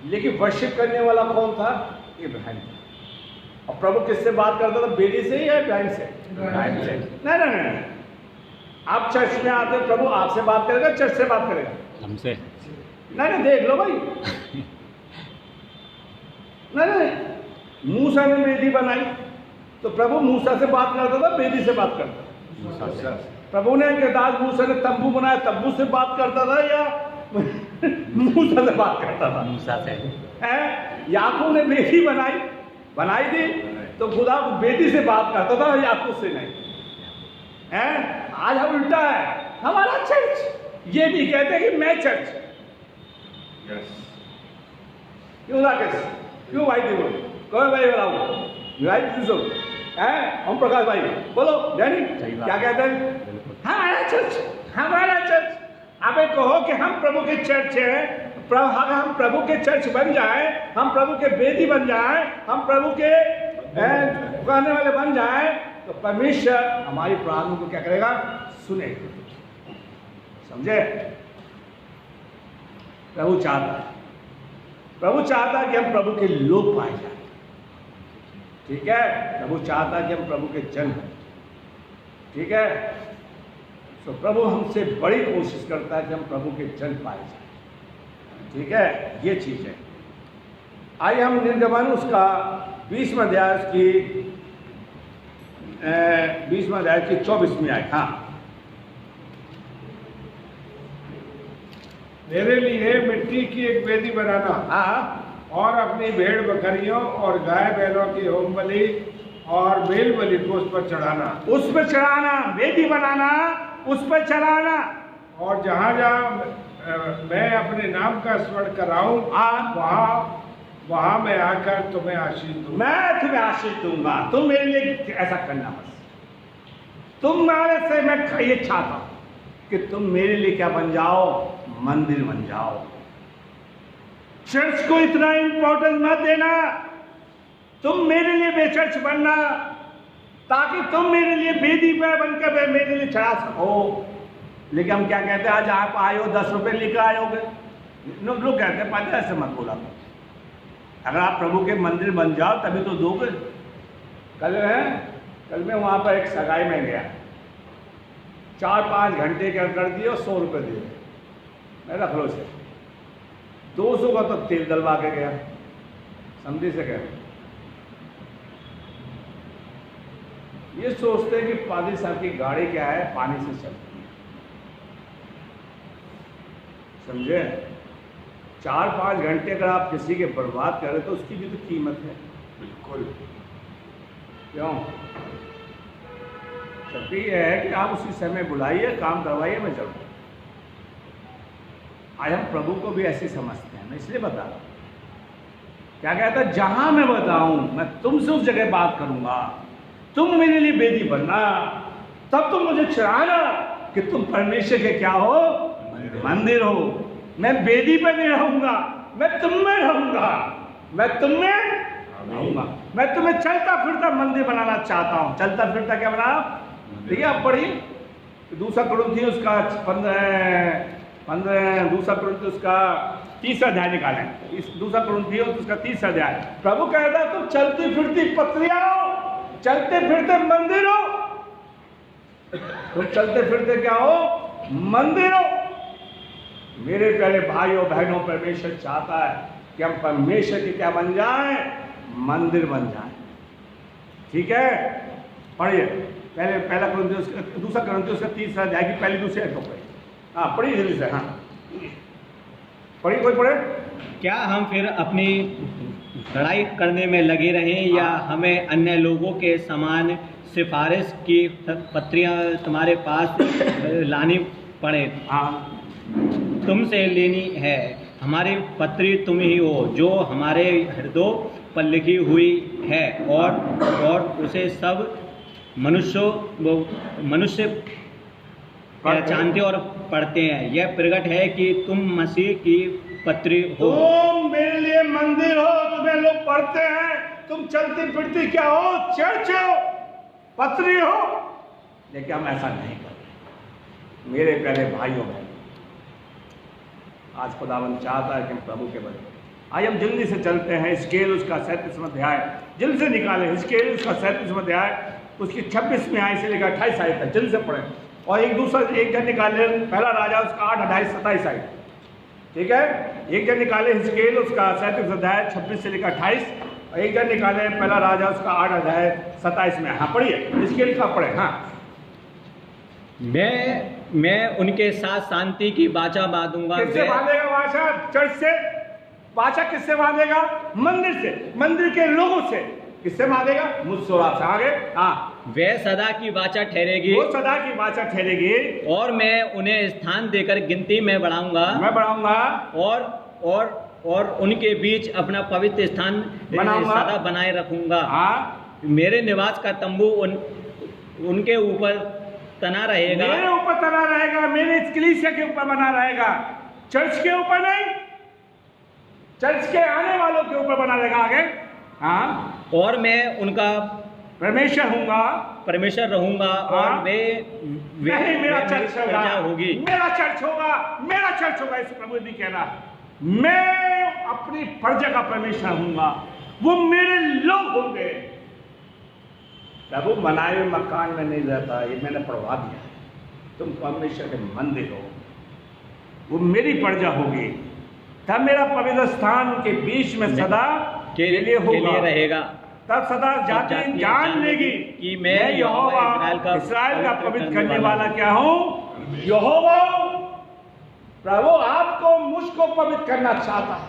लेकिन वर्शिप करने वाला कौन था? इब्राहिम। और प्रभु किससे बात करता था? वेदी से या इब्राहिम से? इब्राहिम से। नहीं, आप चर्च में आते, प्रभु आपसे बात करेगा, चर्च से बात करेगा? हमसे। नहीं, देख लो भाई। नहीं, मूसा ने वेदी बनाई, तो प्रभु मूसा से बात करता था, वेदी से बात करता था। प्रभु ने दास मूसा ने तंबू बनाया, तंबू से बात करता था या मूसा से बात करता था? मूसा से। याकूब ने वेदी बनाई थी, तो खुदा वेदी से बात करता था, याकूब से नहीं। आज हम उल्टा है, हमारा चर्च। ये भी कहते हैं कि मैं चर्च। क्यों राकेश? क्यों भाई? देखो कौन भाई बताओ? हम प्रकाश भाई बोलो, डैनी क्या कहते हैं? हमारा चर्च। आप कहो कि हम प्रभु के चर्च हैं, हम प्रभु के चर्च बन जाए, हम प्रभु के वेदी बन जाए, हम प्रभु के पुकारने वाले बन जाए, तो परमेश्वर हमारी प्रार्थना को क्या करेगा? सुनेगा। समझे? प्रभु चाहता है कि हम प्रभु के लोग पाए जाए। ठीक है? प्रभु चाहता है कि हम प्रभु के जन हैं। ठीक है? तो प्रभु हमसे बड़ी कोशिश करता है कि हम प्रभु के जन पाए जाए। ठीक है? ये चीज है। आइए हम निर्गमन उसका 20वां अध्याय की 24वीं आयत। हाँ, मेरे लिए मिट्टी की एक वेदी बनाना, हाँ, और अपनी भेड़ बकरियों और गाय बैलों की होम बलि और मेल बलि को उस पर चढ़ाना, उस पर चढ़ाना, वेदी बनाना, उस पर चढ़ाना। और जहाँ जहाँ मैं अपने नाम का स्मरण कराऊं वहाँ मैं आकर तुम्हें आशीष दूंगा। मैं तुम्हें आशीष दूंगा। तुम मेरे लिए ऐसा करना बस। तुम्हारे से मैं ये चाहता हूं कि तुम मेरे लिए क्या बन जाओ, मंदिर बन जाओ। चर्च को इतना इंपॉर्टेंस मत देना। तुम मेरे लिए बेचर्च बनना, ताकि तुम मेरे लिए वेदी पे बनकर मेरे लिए चढ़ा सको। लेकिन हम क्या कहते हैं, आज आप आए हो 10 रुपए लेकर आयोगे। लोग कहते हैं पाते ऐसे मत बोला। अगर आप प्रभु के मंदिर बन जाओ तभी तो दोगे। कल मैं वहाँ पर एक सगाई में गया, 4-5 घंटे कर दिए और 100 रुपये दिए। मैं रख लो से 200 का तो तेल डलवा के गया। समझी से कह ये सोचते हैं कि पादरी साहब की गाड़ी क्या है, पानी से चलती है। समझे? 4-5 घंटे अगर आप किसी के बर्बाद करें तो उसकी भी तो कीमत है। बिल्कुल। क्यों? शर्त ये है कि आप उसी समय बुलाइए, काम करवाइए, मैं चलूँ। आज हम प्रभु को भी ऐसे समझते हैं। मैं इसलिए बता रहा हूँ, क्या कहता है, जहां मैं बताऊं मैं तुमसे उस जगह बात करूंगा। तुम मेरे लिए वेदी बनना, तब तुम मुझे चढ़ाना कि तुम परमेश्वर के क्या हो, मंदिर हो। मैं वेदी पे नहीं रहूंगा, मैं तुम में रहूंगा, मैं तुम में रहूंगा। मैं तुम्हें चलता फिरता मंदिर बनाना चाहता हूं। चलता फिरता क्या बना? देखिए आप पढ़िए, दूसरा कुरिन्थियों उसका 15 दूसरा कुरिन्थियों उसका 30 अध्याय निकालें। इस दूसरा कुरिन्थियों उसका 30 अध्याय। प्रभु कहता है तुम चलती फिरती पत्रियां हो, चलते फिरते मंदिर हो। तुम चलते फिरते क्या हो? मंदिर हो। मेरे प्यारे भाइयों बहनों, परमेश्वर चाहता है कि हम परमेश्वर के क्या बन जाएं? मंदिर बन जाएं। ठीक है, पढ़िए पहला कुरिन्थियों, दूसरा कुरिन्थियों उसका 30 अध्याय की पहली दूसरी आयत को पढ़िए। हाँ पढ़िए जल्दी से। हाँ पढ़िए, कोई पढ़े। क्या हम फिर अपनी लड़ाई करने में लगे रहें या हमें अन्य लोगों के समान सिफारिश की पत्रियां तुम्हारे पास लानी पड़े? हाँ तुमसे लेनी है। हमारी पत्री तुम ही हो जो हमारे हृदय पर लिखी हुई है और उसे सब मनुष्य पहचानते और पढ़ते हैं। यह प्रकट है कि तुम मसीह की पत्री हो। तुम मेरे लिए मंदिर हो, तुम्हें लोग पढ़ते हैं। तुम चलती फिरती क्या हो? चर्च हो, पत्री हो। लेकिन हम ऐसा नहीं करते। मेरे प्यारे भाइयों बहनों, आज खुदावन चाहता है कि हम प्रभु के बने। आज हम जल्दी से चलते हैं। हिजकेल उसका 37वां अध्याय जल्दी से निकालें। हिजकेल उसका 37वां अध्याय उसकी 26वीं आयत से लेकर 28 आयत तक जल्दी से पढ़ें। और एक जन निकाले पहला राजा उसका 8 अध्याय 27 आयत। ठीक है, एक जन निकाले हिजकेल उसका 37 अध्याय 26 से लेकर 28, और एक जन निकाले पहला राजा उसका 8 अध्याय 27 में। हाँ पढ़िए, हिजकेल का पढ़े। हाँ मैं उनके साथ शांति की वाचा बांधूंगा। किससे बांधेगा वाचा? चर्च से। वाचा किससे बांधेगा? मंदिर से, मंदिर के लोगों से। किससे बांधेगा? मुझसे और आपसे। आगे हाँ, वे सदा की वाचा ठहरेगी। वो सदा की वाचा ठहरेगी। और मैं उन्हें स्थान देकर गिनती में बढ़ाऊंगा। मैं बढ़ाऊंगा और उनके बीच अपना पवित्र स्थान सदा बनाए रखूंगा। हाँ, मेरे निवास का तंबू उनके ऊपर तना रहेगा। मेरे ऊपर तना रहेगा, मेरे इस कलीसिया के ऊपर बना रहेगा। चर्च के ऊपर नहीं, चर्च के आने वालों के ऊपर बना रहेगा। आगे हाँ, और मैं उनका परमेश्वर रहूंगा। और वे नहीं, मेरा चर्च होगा, होगी। मेरा चर्च होगा, मेरा चर्च होगा। इस प्रभु ने कह रहा, मैं अपनी प्रजा का परमेश्वर हूंगा, वो मेरे लोग होंगे। प्रभु बनाए हुए मकान में नहीं रहता, ये मैंने पढ़वा दिया है। तुम परमेश्वर के मंदिर हो, वो मेरी प्रजा होगी। तब मेरा पवित्र स्थान उनके बीच में सदा के लिए रहेगा। तब सदा जाति जान लेगी कि मैं यहोवा इस्राएल का पवित्र करने वाला क्या हूँ, यहोवा। प्रभु आपको मुझको पवित्र करना चाहता है।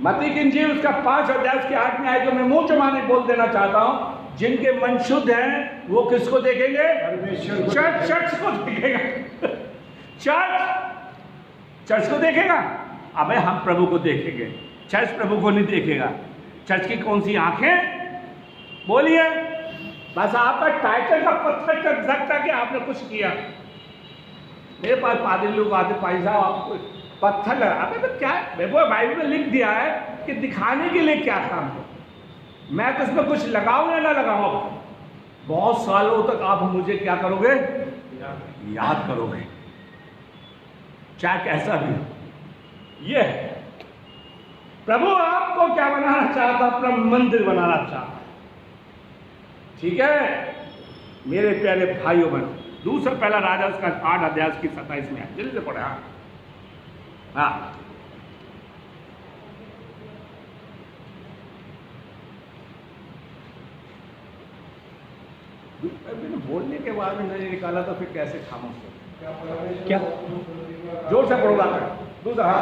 मत्ती की इंजील उसका 5 अध्याय उसकी 8वीं आयत में मुंह जमाने बोल देना चाहता हूँ। जिनके मन शुद्ध हैं वो किसको देखेंगे? परमेश्वर को चर्च को देखेगा। चर्च को देखेगा। अबे हम प्रभु को देखेंगे, चर्च प्रभु को नहीं देखेगा। चर्च की कौन सी आंखें? बोलिए। बस आपका टाइटल का पत्थर कर सकता कि आपने कुछ किया। मेरे पास पादरी लोग आते, भाई साहब आपको पत्थर लगा। अबे तो क्या, देखो बाइबल में लिख दिया है कि दिखाने के लिए क्या काम है। मैं तो उसमें कुछ लगाऊं या ना लगाऊं, बहुत सालों तक आप मुझे क्या करोगे? याद करोगे, चाहे कैसा भी हो। ये है प्रभु आपको क्या बनाना चाहता? अपना मंदिर बनाना चाहता। ठीक है मेरे प्यारे भाइयों बहनों, दूसरा पहला राजा उसका 8 अध्याय की 27 में है, जल्दी से पढ़े। हाँ मैंने बोलने के बाद में नहीं निकाला तो फिर कैसे खामोश हो? क्या? जोर से पढ़ो लाकर दूसरा। हाँ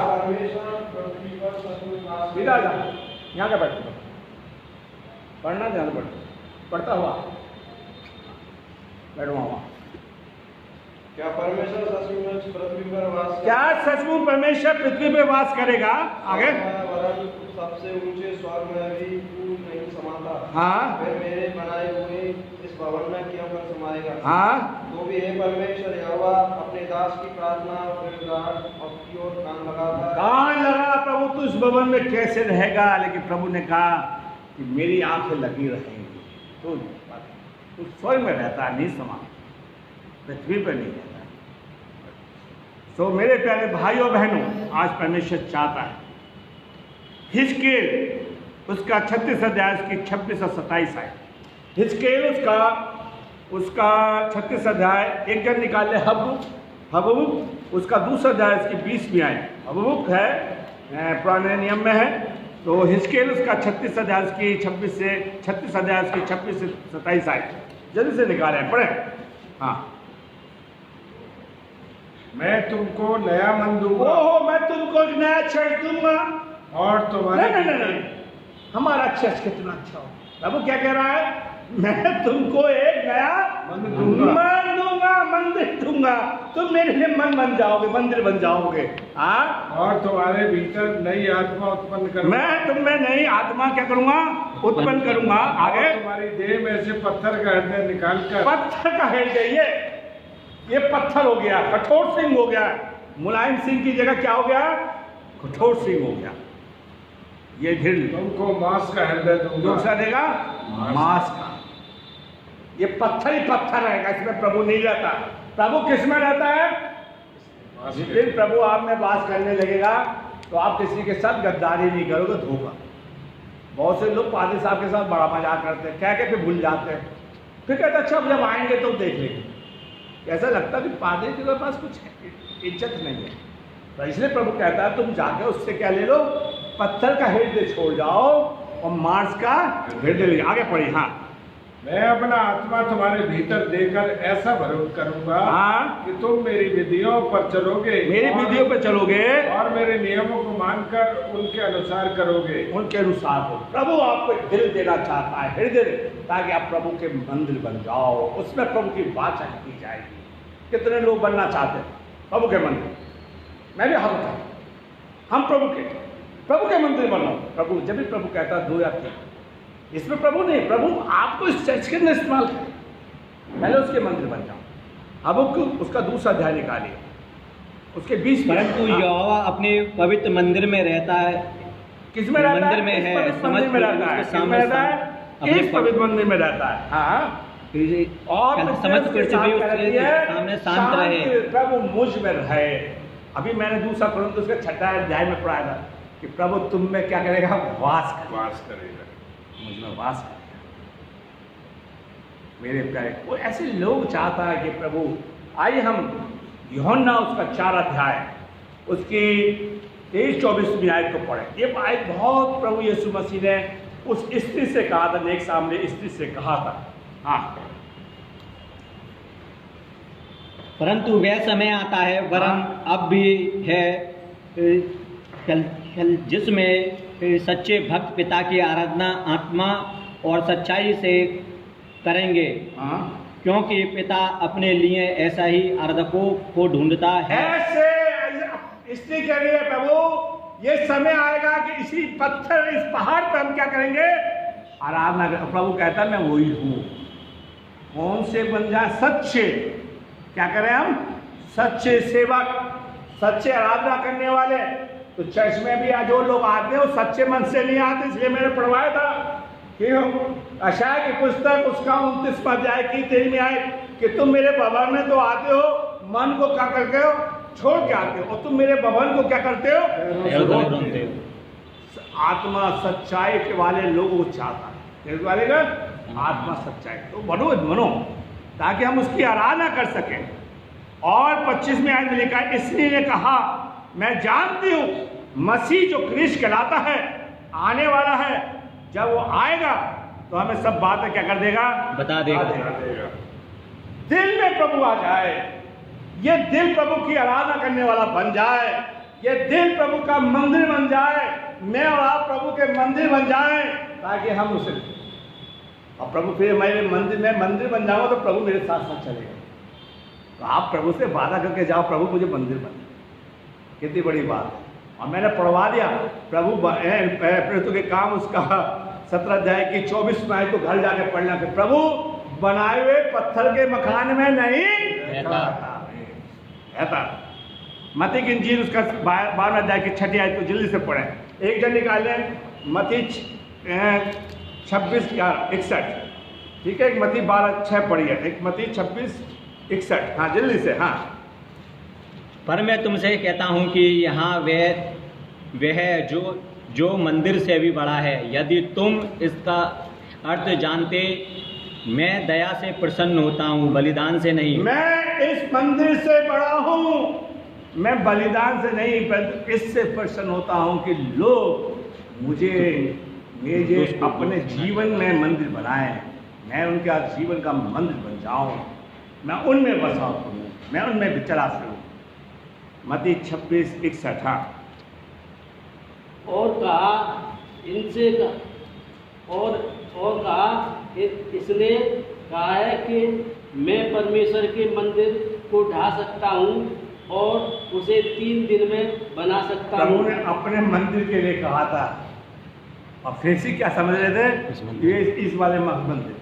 सीधा जा, यहाँ का बैठ पढ़ना, ध्यान पढ़ता हुआ बैठो वहाँ। क्या परमेश्वर सचमुच पृथ्वी पर वास क्या सचमुच परमेश्वर पृथ्वी पे वास करेगा? आगे वरन सबसे ऊंचे स्वर्ग में भी तू नहीं समाता। हाँ फिर मेरे बनाए हुए इस भवन में क्यों कर समाएगा? हाँ तो भी हे परमेश्वर यहोवा अपने दास की प्रार्थना और गिड़गिड़ाहट और की ओर कान लगाता। कान लगा प्रभु तू इस भवन में कैसे रहेगा? लेकिन प्रभु ने कहा कि मेरी आंखें लगी रहेंगी। तो स्वर्ग में रहता है, नहीं समा, पृथ्वी पर नहीं रहता। तो मेरे प्यारे भाइयों बहनों, आज परमेश्वर चाहता है हिजकेल उसका 36 अध्याय की 26 और 27 है। हिजकेल उसका 36 अध्याय एक जन निकाल ले। हबकुक उसका दूसरा अध्याय इसकी 20 में आए। हबकुक है पुराने नियम में है, तो हिजकेल उसका 36 अध्याय की 26 से 36 अध्याय की 26 से 27 आए। जल्दी से निकाले, पढ़े। हाँ मैं तुमको नया मन दूंगा ओहो, मैं तुमको एक नया चर्च दूंगा। और तुम्हारे नहीं, हमारा चर्च कितना अच्छा हो। प्रभु क्या कह रहा है? मैं तुमको एक नया मन दूंगा, मंदिर दूंगा। तुम मेरे लिए मन बन जाओगे, मंदिर बन जाओगे। हाँ, और तुम्हारे भीतर नई आत्मा उत्पन्न करूंगा। मैं तुम में नई आत्मा क्या करूंगा? उत्पन्न करूंगा। आगे और तुम्हारी देह में से पत्थर का हृदय निकालकर पत्थर का हृदय, ये पत्थर हो गया, कठोर सिंह हो गया। मुलायम सिंह की जगह क्या हो गया? कठोर सिंह हो गया। ये ढील तुमको मांस का हृदय दूंगा। दूसरा देगा मांस का। ये पत्थर ही पत्थर रहेगा, इसमें प्रभु नहीं रहता। प्रभु किस में रहता है? जिस दिन प्रभु आप में वास करने लगेगा तो आप किसी के साथ गद्दारी नहीं करोगे, धोखा। बहुत से लोग पादरी साहब के साथ बड़ा मजाक करते हैं, क्या फिर भूल जाते हैं, फिर कहते अच्छा जब आएंगे तो देख लेंगे। ऐसा लगता है कि पादरी के पास कुछ इज्जत नहीं है। तो इसलिए प्रभु कहता है तुम जाके उससे क्या ले लो? पत्थर का हृदय छोड़ जाओ और मांस का हृदय ले। आगे पढ़ी। हाँ मैं अपना आत्मा तुम्हारे भीतर देकर ऐसा भरोसा करूंगा हाँ कि तुम मेरी विधियों पर चलोगे, मेरी विधियों पर चलोगे और मेरे नियमों को मानकर उनके अनुसार करोगे। उनके अनुसार हो। प्रभु आपको एक दिल देना चाहता है, हृदय, ताकि आप प्रभु के मंदिर बन जाओ, उसमें प्रभु की वाचा की जाएगी। कितने लोग बनना चाहते हैं प्रभु के मंदिर? मैं भी हाथ उठाऊं, हम प्रभु के मंदिर बनाओ। प्रभु जब भी प्रभु कहता है 2 या 3, इसमें प्रभु नहीं, प्रभु आपको इस चर्च के अंदर इस्तेमाल करें, पहले उसके मंदिर बन जाओ। अब उसका दूसरा अध्याय निकालिए, उसके 20। परंतु यहोवा अपने पवित्र मंदिर में रहता है। किस में रहता मंदिर है? में है, इस पवित्र मंदिर में रहता है। किस में रहता है? इस पवित्र मंदिर में रहता है। हाँ, और समझ पृथ्वी उसके सामने शांत रहे, प्रभु मुझ में रहे। अभी मैंने दूसरा कुरिन्थियों उसके 6 अध्याय में पढ़ाया था कि प्रभु तुम में क्या करेगा? वास करेगा, मुझ में वास करेगा। मेरे प्यारे, कोई ऐसे लोग चाहता है कि प्रभु आइए हम यूहन्ना उसका 4 अध्याय उसकी 23-24 आयत को पढ़े। ये आयत बहुत प्रभु यीशु मसीह ने उस स्त्री से कहा था, नेक सामने स्त्री से कहा था। हाँ, परंतु वह समय आता है, वरन अब भी है, जिसमें सच्चे भक्त पिता की आराधना आत्मा और सच्चाई से करेंगे, हाँ, क्योंकि पिता अपने लिए ऐसा ही आराधकों को ढूंढता है। ऐसे इसलिए कह रही है प्रभु, ये समय आएगा कि इसी पत्थर, इस पहाड़ पर हम क्या करेंगे, आराधना करें। प्रभु कहता है मैं वही हूं। कौन से बन जाए? सच्चे। क्या करें हम? सच्चे सेवक, सच्चे आराधना करने वाले। तो चर्च में भी आज जो लोग आते हैं वो सच्चे मन से नहीं आते। इसलिए मैंने पढ़वाया था कि यशायाह की पुस्तक उसका 29 अध्याय की 13 आए कि तुम मेरे भवन में तो आते हो, मन को क्या करते हो? छोड़ के आते हो, और तुम मेरे भवन को क्या करते हो? आत्मा सच्चाई के वाले लोगों को चाहता है। किस वाले का? आत्मा सच्चाई। तो बनो ताकि हम उसकी आराधना कर सकें। और 25 में आयत में लिखा है, इसलिए ने कहा मैं जानती हूं मसीह जो क्रिस्ट कहलाता है आने वाला है। जब वो आएगा तो हमें सब बातें क्या कर देगा? बता देगा। दिल में प्रभु आ जाए, ये दिल प्रभु की आराधना करने वाला बन जाए, ये दिल प्रभु का मंदिर बन जाए, मैं और आप प्रभु के मंदिर बन जाए, ताकि हम उसे, और प्रभु फिर मेरे मंदिर में मंदिर बन जाओ तो प्रभु मेरे साथ साथ चलेगा। तो आप प्रभु से वादा करके जाओ, प्रभु मुझे मंदिर बना। कितनी बड़ी बात है। और मैंने पढ़वा दिया प्रभु प्रेरितों के काम उसका 17 अध्याय की 24 में तो घर जाके पढ़ना कि प्रभु बनाए हुए पत्थर के मकान में नहीं रहता। मत्ती की इंजील उसका 12 अध्याय की 6 आयत तो जल्दी से पढ़े। एक जन निकाले मत्ती 26:61। ठीक है, एक मत्ती 12:6 पढ़िए, एक मत्ती 26:61। हाँ जल्दी से। हाँ, पर मैं तुमसे कहता हूँ कि यहाँ वह जो मंदिर से भी बड़ा है। यदि तुम इसका अर्थ जानते, मैं दया से प्रसन्न होता हूँ, बलिदान से नहीं। मैं इस मंदिर से बड़ा हूँ, मैं बलिदान से नहीं परंतु इससे प्रसन्न होता हूँ कि लोग मुझे अपने जीवन में मंदिर बनाएं, मैं उनका जीवन का मंदिर बन जाऊँ, मैं उनमें बसा हूँ, मैं उनमें विचरा से हूँ। मत्ती 26:61। हाँ, और कहा इनसे और कहा इसने कहा है कि मैं परमेश्वर के मंदिर को ढा सकता हूँ और उसे 3 दिन में बना सकता हूँ। प्रभु ने अपने मंदिर के लिए कहा था, और फिर से क्या समझ रहे थे? ये इस वाले मंदिर।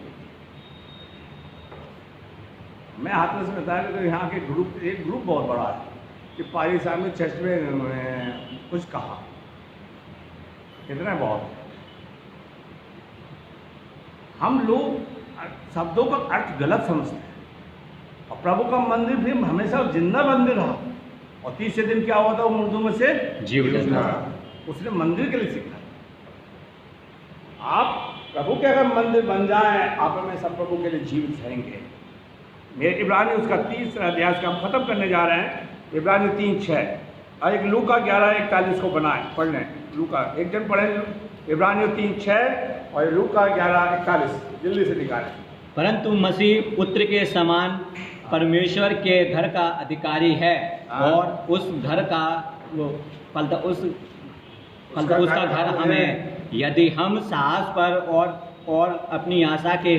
मैं हाथ में से बताया कि यहाँ के एक ग्रुप बहुत बड़ा है कि पारी साहब ने चर्च में कुछ कहा, इतना बहुत। हम लोग शब्दों का अर्थ गलत समझते हैं, और प्रभु का मंदिर भी हमेशा जिंदा मंदिर रहा, और 30 दिन क्या हुआ था? वो मुर्दों में से जी उठा। उसने मंदिर के लिए सीखा। आप प्रभु के अगर मंदिर बन जाए, आप में सब प्रभु के लिए जीवित रहेंगे। मेरे इब्रानी उसका 30 अध्याय का हम खत्म करने जा रहे हैं। इब्रानी 3:6 और एक लूका 11:41 को बनाए, पढ़ लें। लूका एक जन पढ़े, इब्रानी 3:6 और लूका 11:41 जल्दी से निकालें। परंतु मसीह पुत्र के समान परमेश्वर के घर का अधिकारी है, और उस घर का उसका घर हमें, यदि हम साहस पर और अपनी आशा के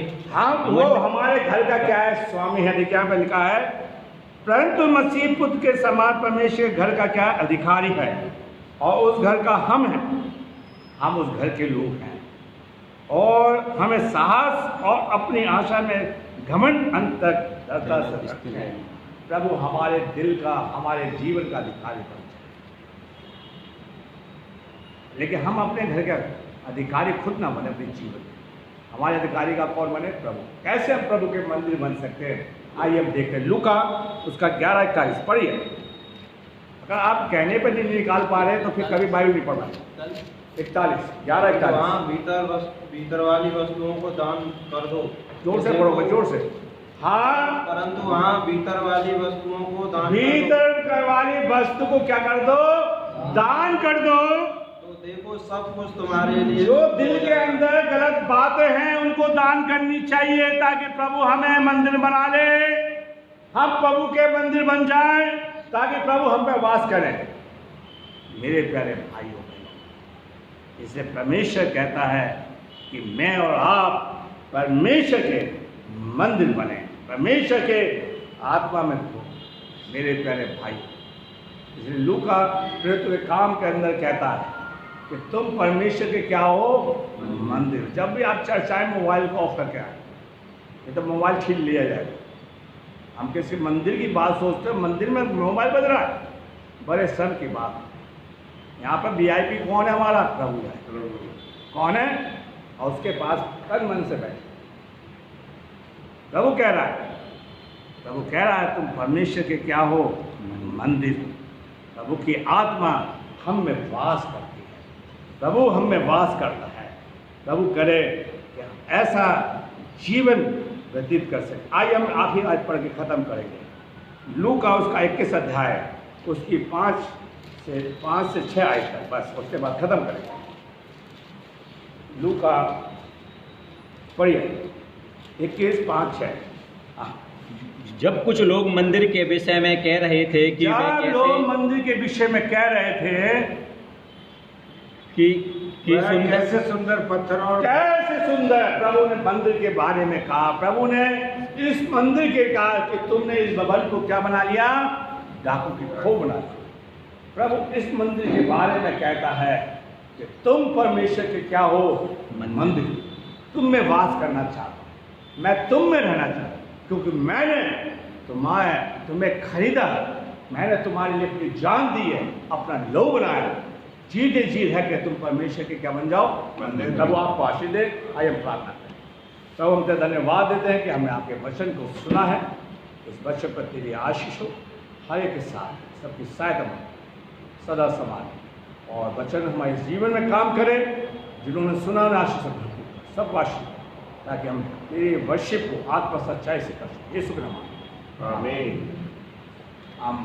वो हमारे घर का क्या है? स्वामी है। क्या पे लिखा है? परंतु मसीह पुत्र के समान परमेश्वर घर का क्या? अधिकारी है, और उस घर का हम हैं, हम उस घर के लोग हैं, और हमें साहस और अपनी आशा में घमंड अंत तक डरता से रखते हैं। प्रभु हमारे दिल का, हमारे जीवन का अधिकारी बन जाए। लेकिन हम अपने घर के अधिकारी खुद ना बने अपने जीवन में। हमारे अधिकारी का कौन बने? प्रभु। कैसे हम प्रभु के मंदिर बन सकते हैं? आइए अब देखते हैं। लूका उसका 11:41 पढ़िए। अगर आप कहने पर नहीं निकाल पा रहे तो फिर कभी बाइबल नहीं पढ़ना। 11:41 वहाँ भीतर वाली वस्तुओं को दान कर दो। जोर से पढ़ोगे, जोर से। हाँ, परंतु वहाँ भीतर वाली वस्तुओं को दान भीतर वाली वस्तु को क्या कर दो? दान कर दो। तो देखो सब कुछ तुम्हारे लिए। जो दिल के अंदर गलत बातें हैं उनको दान करनी चाहिए, ताकि प्रभु हमें मंदिर बना ले, हम प्रभु के मंदिर बन जाएं, ताकि प्रभु हम पे वास करें। मेरे प्यारे भाइयों, इसलिए परमेश्वर कहता है कि मैं और आप परमेश्वर के मंदिर बने, परमेश्वर के आत्मा में हो मेरे प्यारे भाई। इसलिए लूका प्रेरित के काम के अंदर कहता है कि तुम परमेश्वर के क्या हो, मंदिर। जब भी आप चर्चाएं मोबाइल को ऑफ करके आए, ये तो मोबाइल छीन लिया जाएगा। हम किसी मंदिर की बात सोचते हैं, मंदिर में मोबाइल बज रहा है, बड़े शर्म की बात है। यहाँ पर वीआईपी कौन है? हमारा प्रभु है। कौन है? और उसके पास तन मन से बैठे। प्रभु कह रहा है, प्रभु कह रहा है तुम परमेश्वर के क्या हो, मंदिर। प्रभु की आत्मा हम में वास करती है, प्रभु हम में वास करता है। प्रभु करे कि हम ऐसा जीवन व्यतीत कर सके। आइए हम आखिर आज पढ़ के ख़त्म करेंगे। लूका उसका 21 अध्याय, उसकी 5 से 6 आयत तक, बस उसके बाद ख़त्म करेंगे। लूका पढ़िए 21:5-6। जब कुछ लोग मंदिर के विषय में कह रहे थे कि वे जब कैसे लोग मंदिर के विषय में कह रहे थे कि वह सुंदर कैसे सुंदर पत्थर और कैसे सुंदर, प्रभु ने मंदिर के बारे में कहा। प्रभु ने इस मंदिर के कहा कि तुमने इस भवन को क्या बना लिया, डाकू की खो बना लिया। प्रभु इस मंदिर के बारे में कहता है कि तुम परमेश्वर के क्या हो, मंदिर। तुम में वास करना चाहता हूं, मैं तुम में रहना चाहता हूं, क्योंकि मैंने तुम्हें खरीदा, मैंने तुम्हारे लिए अपनी जान दी है, अपना लहू बनाया। जीते जी है कि तुम परमेश्वर के क्या बन जाओ, मंदिर। प्रभु आपको आशीष दे। आइए हम प्रार्थना करें। प्रभु हम धन्यवाद देते हैं कि हमने आपके वचन को सुना है। इस वचन पर तेरी आशीष हो, हर एक के साथ सबकी सहायता हो सदा समाज, और वचन हमारे जीवन में काम करे। जिन्होंने सुना उन्हें आशीष भरपूर सब आशीष, ताकि हम तेरे वर्शिप को आत्मा सच्चाई से कर सकें। यीशु के नाम में आमीन। हम